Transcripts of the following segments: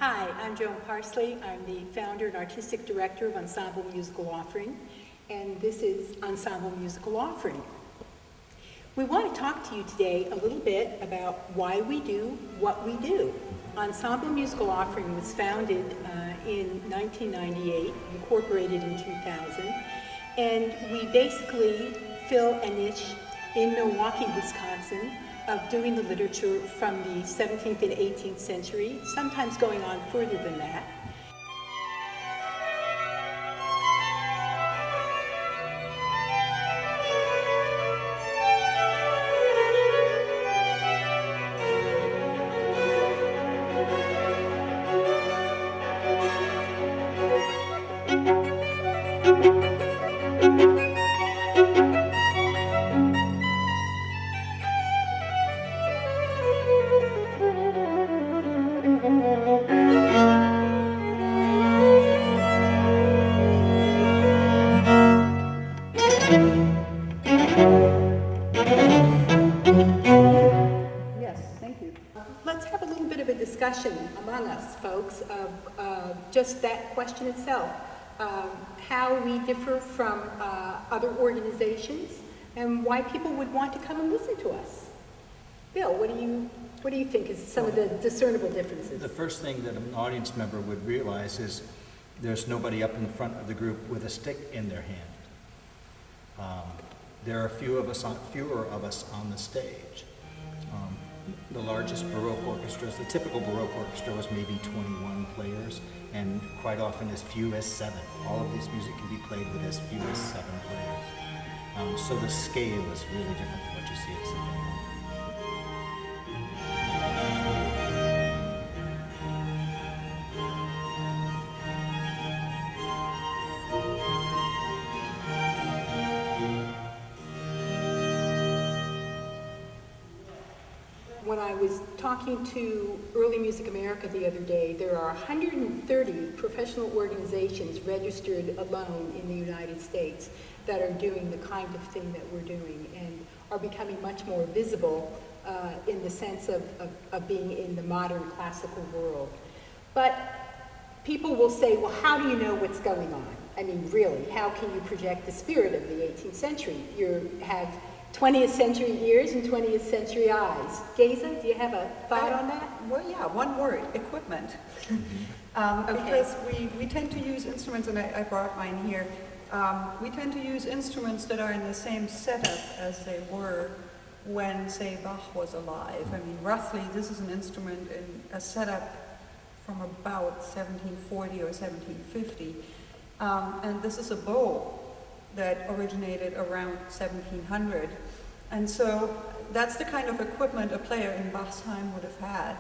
Hi, I'm Joan Parsley. I'm the founder and artistic director of Ensemble Musical Offering, and this is Ensemble Musical Offering. We want to talk to you today a little bit about why we do what we do. Ensemble Musical Offering was founded in 1998, incorporated in 2000, and we basically fill a niche in Milwaukee, Wisconsin, of doing the literature from the 17th and 18th century, sometimes going on further than that. Discussion among us, folks, of just that question itself, how we differ from other organizations, and why people would want to come and listen to us. Bill, what do you think is some of the discernible differences? The first thing that an audience member would realize is there's nobody up in the front of the group with a stick in their hand. There are fewer of us on the stage. The largest Baroque orchestras, the typical Baroque orchestra was maybe 21 players, and quite often as few as 7. All of this music can be played with as few as 7 players. So the scale is really different from what you see at symphony. When I was talking to Early Music America the other day, there are 130 professional organizations registered alone in the United States that are doing the kind of thing that we're doing and are becoming much more visible in the sense of being in the modern classical world. But people will say, well, how do you know what's going on? I mean, really, how can you project the spirit of the 18th century? You have 20th century ears and 20th century eyes. Geza, do you have a thought on that? Well, yeah, one word, equipment. Because we tend to use instruments, and I brought mine here, we tend to use instruments that are in the same setup as they were when, say, Bach was alive. I mean, roughly, this is an instrument in a setup from about 1740 or 1750, and this is a bow that originated around 1700. And so that's the kind of equipment a player in Bach's time would have had.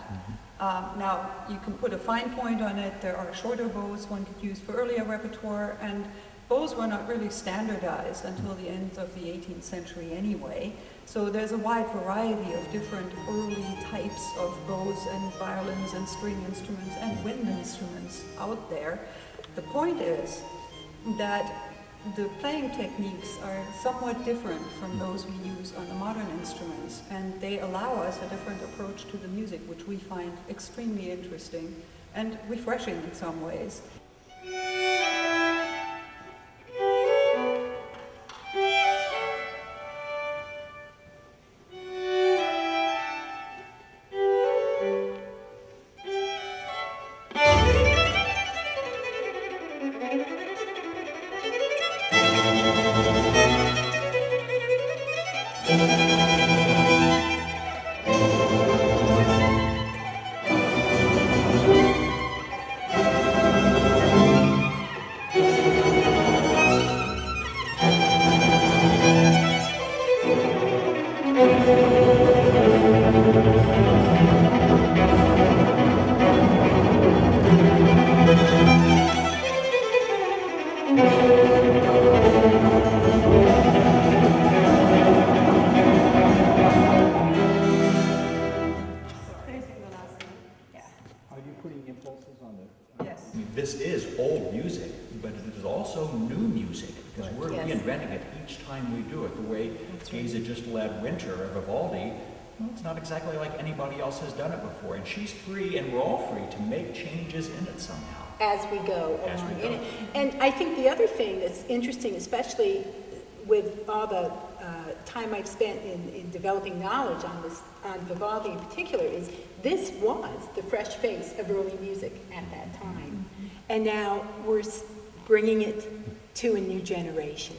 Now, you can put a fine point on it. There are shorter bows one could use for earlier repertoire, and bows were not really standardized until the end of the 18th century anyway. So there's a wide variety of different early types of bows and violins and string instruments and wind instruments out there. The point is that the playing techniques are somewhat different from those we use on the modern instruments, and they allow us a different approach to the music, which we find extremely interesting and refreshing in some ways. This is old music, but it is also new music, because we're reinventing it each time we do it. The way Geza just led Winter of Vivaldi, well, it's not exactly like anybody else has done it before, and she's free, and we're all free to make changes in it somehow. As we go As we along go. in it. And I think the other thing that's interesting, especially with all the time I've spent in developing knowledge on Vivaldi in particular, is this was the fresh face of early music at that time. And now we're bringing it to a new generation.